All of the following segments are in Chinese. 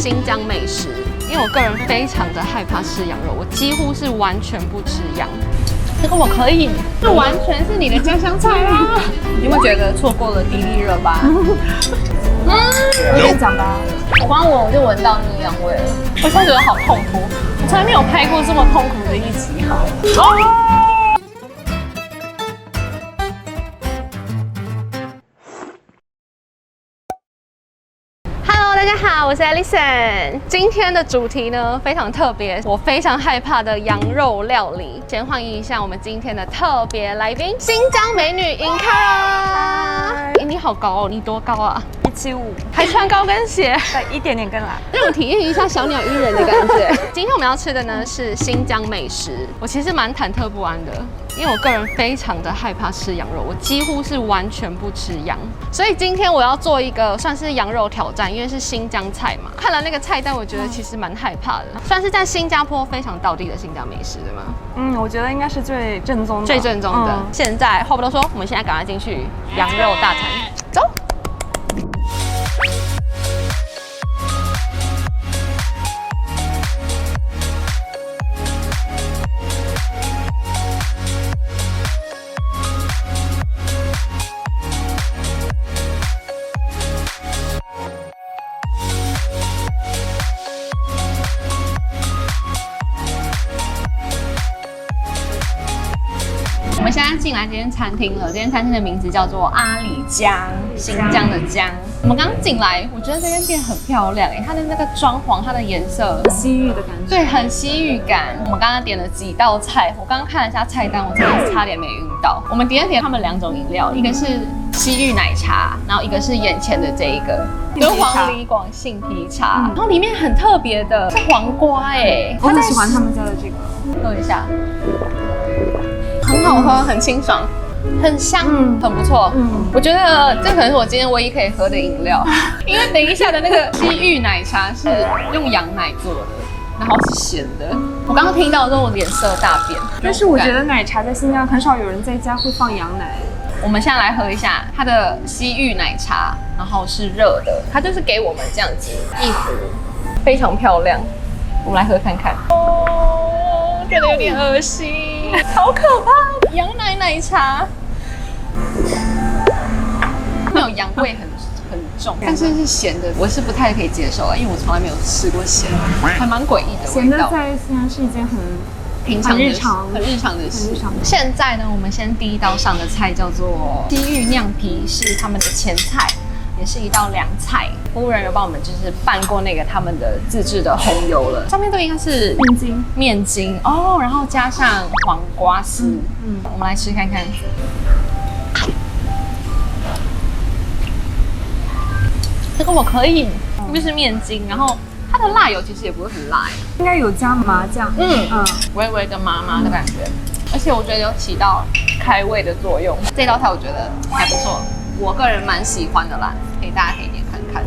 新疆美食，因为我个人非常的害怕吃羊肉，我几乎是完全不吃羊。这个我可以，这完全是你的家乡菜啦！你有没有觉得错过了迪丽热巴？我跟你讲吧，我光闻我就闻到那个羊味了，我现在觉得好痛苦，我从来没有拍过这么痛苦的一集。大家好，我是 Alison。今天的主题呢非常特别，我非常害怕的羊肉料理。先欢迎一下我们今天的特别来宾，新疆美女Inkara。你好高哦，你多高啊？175，还穿高跟鞋，对，一点点跟来，让我体验一下小鸟依人的感觉。今天我们要吃的呢是新疆美食，我其实蛮忐忑不安的。因为我个人非常的害怕吃羊肉，我几乎是完全不吃羊，所以今天我要做一个算是羊肉挑战，因为是新疆菜嘛。看了那个菜单，我觉得其实蛮害怕的，算是在新加坡非常道地的新疆美食，对吗？我觉得应该是最正宗的。最正宗的。现在话不多说，我们现在赶快进去羊肉大餐，走。我们现在进来这间餐厅了，这间餐厅的名字叫做阿里江，新疆的疆。我们刚刚进来，我觉得这间店很漂亮它的那个装潢，它的颜色西域的感觉，对，很西域感。我们刚刚点了几道菜，我刚刚看了一下菜单，我真的差点没晕倒。我们点他们2种饮料，一个是西域奶茶，然后一个是眼前的这一个敦煌李广杏皮茶，然后里面很特别的是黄瓜我很喜欢他们家的这个，喝一下。很好喝，很清爽，很香，很不错。我觉得这可能是我今天唯一可以喝的饮料，因为等一下的那个西域奶茶是用羊奶做的，然后是咸的。我刚刚听到之后，我脸色大变。但是我觉得奶茶在新疆很少有人在家会放羊奶。我们现在来喝一下它的西域奶茶，然后是热的，它就是给我们这样子一壶，非常漂亮。我们来喝看看。觉得有点恶心，好可怕！羊奶奶茶，那种羊味很重，但是是咸的，我是不太可以接受因为我从来没有吃过咸的，还蛮诡异的味道。咸的在新疆是一件很平常的、很日常的事。现在呢，我们先第一道上的菜叫做西域酿皮，是他们的前菜。也是一道凉菜，服务人员帮我们就是拌过那个他们的自制的红油了，上面都应该是面筋哦，然后加上黄瓜丝，我们来吃看看。这个我可以，因为是面筋，然后它的辣油其实也不会很辣应该有加麻酱，微微的麻麻的感觉，而且我觉得有起到开胃的作用。这道菜我觉得还不错。我个人蛮喜欢的啦，大家可以点看看。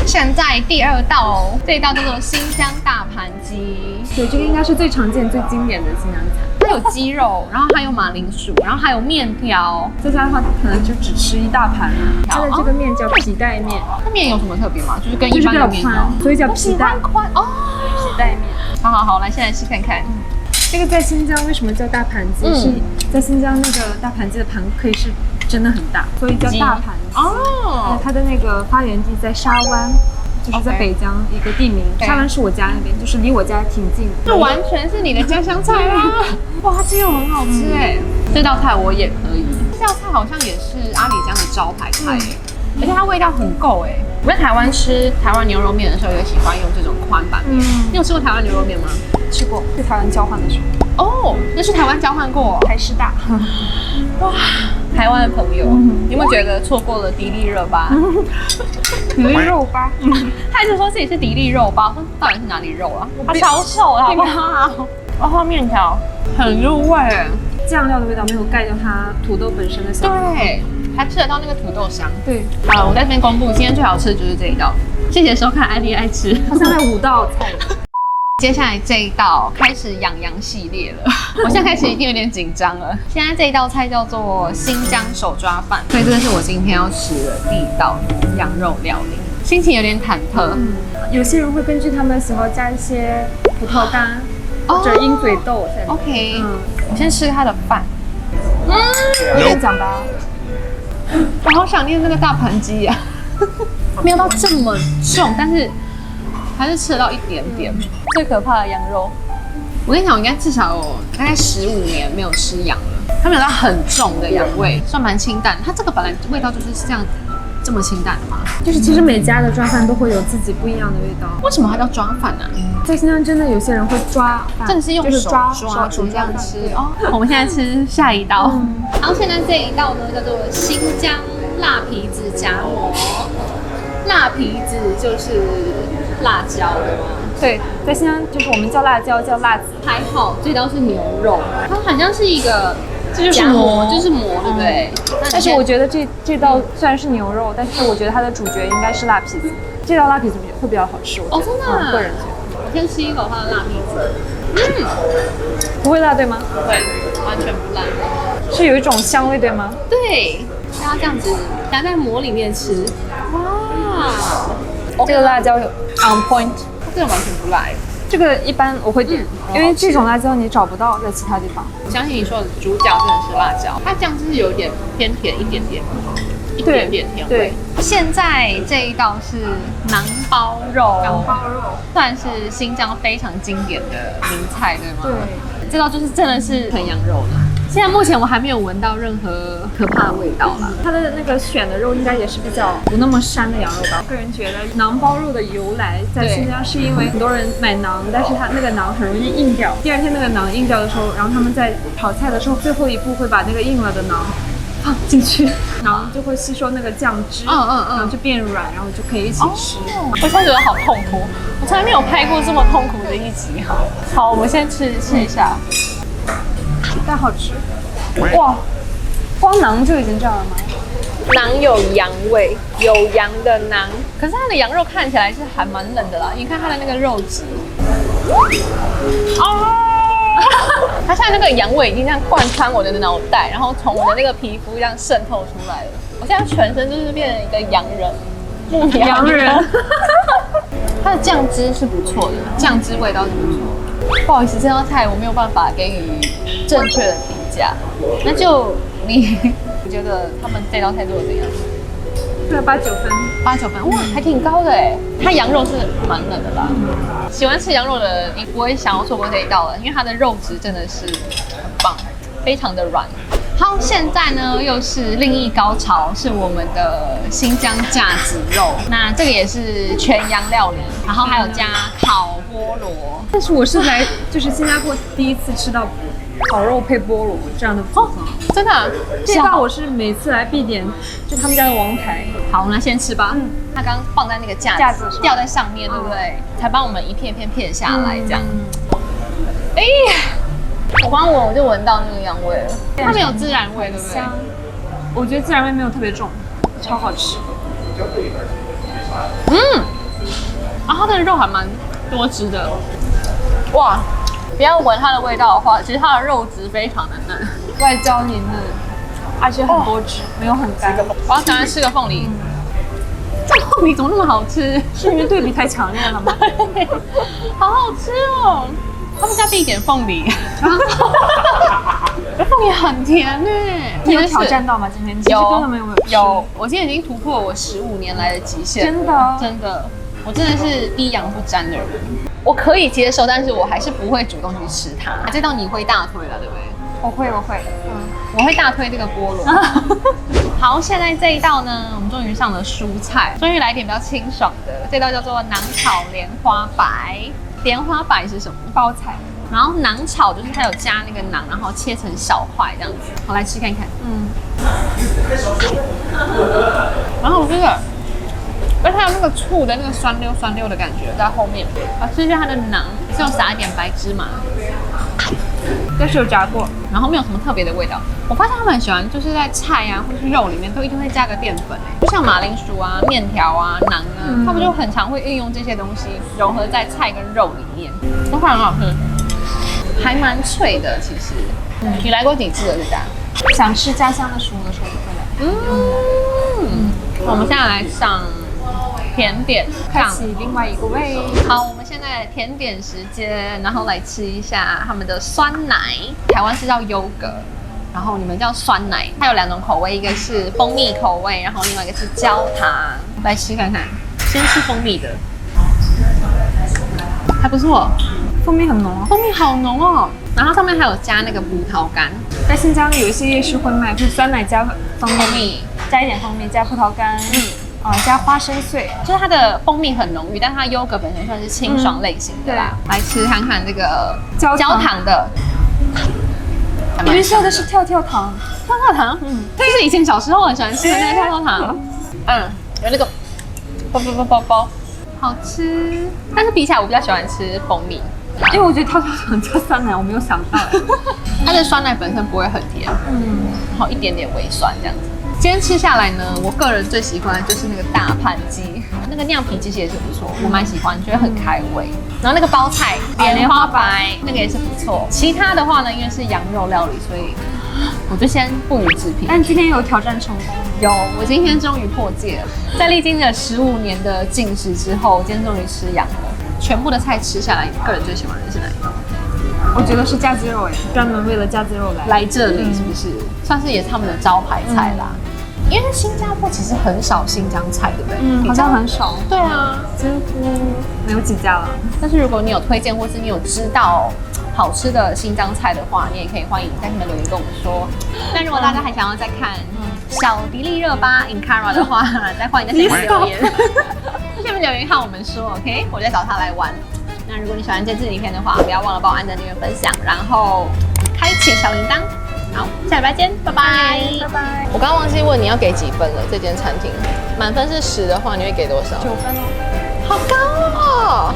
现在第2道这一道叫做新疆大盘鸡，对，这个应该是最常见、最经典的新疆菜。它有鸡肉，然后还有马铃薯，然后还有面条。在家的话，可能就只吃一大盘了。它的这个面叫皮带面，它面有什么特别吗？就是跟一般的面条，所以叫皮带宽哦，皮带面。好，来现在吃看看。这个在新疆为什么叫大盘鸡？是在新疆那个大盘鸡的盘可以是真的很大，所以叫大盘鸡。它的那个发源地在沙湾，就是在北疆一个地名。沙湾是我家那边，就是离我家挺近的。这完全是你的家乡菜啦！哇，它鸡肉很好吃这道菜我也可以。这道菜好像也是阿里江的招牌菜而且它味道很够我在台湾吃台湾牛肉面的时候，也喜欢用这种宽版面。你有吃过台湾牛肉面吗？吃过，去台湾交换的时候。那去台湾交换过，台师大。哇，台湾的朋友，你有没有觉得错过了迪丽热巴？迪丽肉巴，他一直说自己是迪丽肉巴，我说到底是哪里肉啊？他超瘦的，好不好？然后面条很入味，酱料的味道没有盖掉它土豆本身的香。对，还吃得到那个土豆香。对，好了，我在这边公布，今天最好吃的就是这一道。谢谢收看艾莉爱吃，好像还有5道菜。接下来这一道开始养羊系列了，我现在开始已经有点紧张了。现在这一道菜叫做新疆手抓饭，所以这个是我今天要吃的第1道羊肉料理。心情有点忐忑。有些人会根据他们的喜好加一些葡萄干或者鹰嘴豆在里面。OK，我先吃它的饭。有点讲吧。我好想念那个大盘鸡呀，没有到这么重，但是还是吃得到一点点。最可怕的羊肉，我跟你讲，我应该至少有大概15年没有吃羊了。它没有到很重的羊味，算蛮清淡。它这个本来味道就是这样子，这么清淡的嘛。就是其实每家的抓饭都会有自己不一样的味道。为什么它叫抓饭呢？在新疆真的有些人会抓饭，真的是用手抓煮这样吃哦。我们现在吃下一道，然后现在这一道呢叫做新疆辣皮子夹馍。辣皮子就是辣椒的吗？对，在新疆就是我们叫辣椒叫辣子。还好这道是牛肉，它好像是一个。这就是馍，就是馍，对不对？但是我觉得这道虽然是牛肉，但是我觉得它的主角应该是辣皮子。这道辣皮子会比较好吃，我觉得。真的啊？个人觉得。我先吃一口它的辣皮子。不会辣对吗？不会，完全不辣。是有一种香味对吗？对，它这样子夹在馍里面吃。哇，这个辣椒有 on point， 它这个完全不辣。这个一般我会点，因为这种辣椒你找不到在其他地方。我相信你说的主角真的是辣椒，它酱汁有点偏甜一点点，一点点甜味。现在这一道是馕包肉，馕包肉算是新疆非常经典的名菜，对吗？对，这道就是真的是纯羊肉了。现在目前我还没有闻到任何可怕的味道啦。它的那个选的肉应该也是比较不那么膻的羊肉吧。我个人觉得馕包肉的由来在新疆是因为很多人买馕，但是它那个馕很容易硬掉。第二天那个馕硬掉的时候，然后他们在炒菜的时候最后一步会把那个硬了的馕放进去，馕就会吸收那个酱汁，然后就变软，然后就可以一起吃。我现在觉得好痛苦，我从来没有拍过这么痛苦的一集。好，我们先吃一下。但好吃，哇！光馕就已经这样了吗？馕有羊味，有羊的馕，可是它的羊肉看起来是还蛮嫩的啦。你看它的那个肉质，它现在那个羊味已经这样贯穿我的脑袋，然后从我的那个皮肤这样渗透出来了。我现在全身就是变成一个洋人，牧羊人。它的酱汁是不错的，酱汁味道是不错。不好意思，这道菜我没有办法给予正确的评价。那就你觉得他们这道菜做的怎样？对，8、9分，8、9分，哇，还挺高的哎。它羊肉是蛮嫩的啦，喜欢吃羊肉的你不会想要错过这一道了，因为它的肉质真的是很棒，非常的软。好，现在呢又是另一高潮，是我们的新疆架子肉。那这个也是全羊料理，然后还有加烤菠萝。但是我是来就是新加坡第一次吃到烤肉配菠萝这样的组合，真的、啊？这道我是每次来必点，就他们家的王牌。好，我们来先吃吧。它刚放在那个架子吊在上面，对不对？才帮我们一片片片下来，这样。哎、我光闻我就闻到那个羊味了，它没有孜然味，对不对？我觉得孜然味没有特别重，超好吃。然后它的肉还蛮多汁的，哇！不要闻它的味道的话，其实它的肉质非常的嫩，外焦里嫩，而且很多汁，没有很干。我要赶快吃个凤梨。这凤梨怎么那么好吃？是因为对比太强烈了吗？好好吃哦！他们家必点凤梨，凤梨很甜呢。你有挑战到吗？今天其实根本没有有，我今天已经突破我15年来的极限，真的，我真的是滴羊不沾的人。我可以接受，但是我还是不会主动去吃它。这道你会大推了，对不对？我会，我会大推这个菠萝。好，现在这一道呢，我们终于上了蔬菜，终于来一点比较清爽的。这道叫做馕炒莲花白。莲花白是什么？包菜。然后馕炒就是它有加那个馕，然后切成小块这样子。我来吃看看。然后这个。而且它有那个醋的那个酸溜的感觉在后面，吃一下它的馕，是用撒一点白芝麻，但是有炸过，然后没有什么特别的味道。我发现他们很喜欢，就是在菜啊或是肉里面都一定会加个淀粉，就像马铃薯啊、面条啊、馕啊，他们就很常会运用这些东西融合在菜跟肉里面，都很好吃，还蛮脆的。其实，你来过几次了这家？想吃家乡的食物的时候就会来。我们现在来上甜点，开启另外一个味。好，我们现在甜点时间，然后来吃一下他们的酸奶，台湾是叫优格，然后你们叫酸奶，它有2种口味，一个是蜂蜜口味，然后另外一个是焦糖。来吃看看，先吃蜂蜜的，还不错，蜂蜜很浓，蜂蜜好浓哦。然后上面还有加那个葡萄干，在新疆有一些夜市会卖，就是酸奶加蜂蜜，加一点蜂蜜，加葡萄干，加花生碎，就是它的蜂蜜很浓郁，但它优格本身算是清爽类型的啦。来吃看看这个焦糖的。你们说的是跳跳糖，跳跳糖，就是以前小时候很喜欢吃的那个跳跳糖，有那个包，好吃。但是比起来，我比较喜欢吃蜂蜜，因为我觉得跳跳糖加酸奶，我没有想到，它的酸奶本身不会很甜，然后一点点微酸这样子。今天吃下来呢，我个人最喜欢的就是那个大盘鸡，那个酿皮其实也是不错，我蛮喜欢，觉得很开胃。然后那个包菜莲花白那个也是不错。其他的话呢，因为是羊肉料理，所以我就先不予置评。但今天有挑战成功，有，我今天终于破戒了。在历经了15年的禁食之后，我今天终于吃羊了。全部的菜吃下来，你个人最喜欢的是哪一道？我觉得是架鸡肉哎，专门为了架鸡肉来这里，是不是？算是也是他们的招牌菜啦。因为新加坡其实很少新疆菜，对不对？好像很少。对啊，几乎没有几家了。但是如果你有推荐，或是你有知道好吃的新疆菜的话，你也可以欢迎在下面留言跟我们说。那如果大家还想要再看小迪丽热巴 Inkara 的话，再欢迎在下面留言。在下面留言和我们说 ，OK， 我再找他来玩。那如果你喜欢这支影片的话，不要忘了帮我按赞、订阅、分享，然后开启小铃铛。好，下礼拜见，拜拜，拜拜。我刚刚忘记问你要给几分了，这间餐厅满分是10的话，你会给多少？9分哦，好高哦。